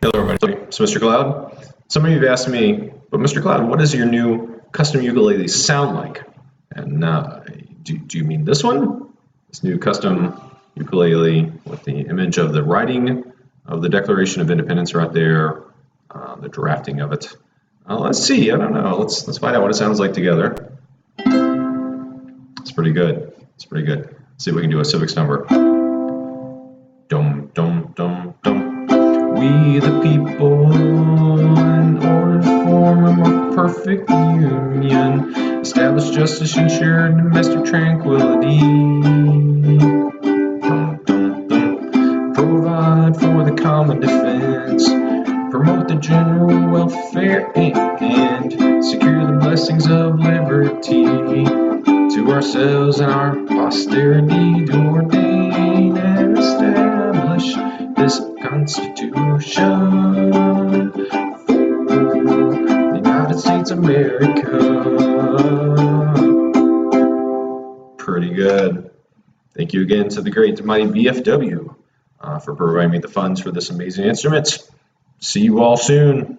Hello, everybody. It's Mr. Cloud. Some of you have asked me, but Mr. Cloud, what does your new custom ukulele sound like? And do you mean this one? This new custom ukulele with the image of the writing of the Declaration of Independence right there, the drafting of it. Let's see. I don't know. Let's find out what it sounds like together. It's pretty good. It's pretty good. Let's see if we can do a civics number. Dum dum dum dum. We the people, in order to form a more perfect union, establish justice, ensure domestic tranquility, dum, dum, dum. Provide for the common defense, promote the general welfare, and secure the blessings of liberty to ourselves and our posterity, to ordain and establish this Constitution for the United States of America. Pretty good. Thank you again to the great mighty BFW for providing me the funds for this amazing instrument. See you all soon.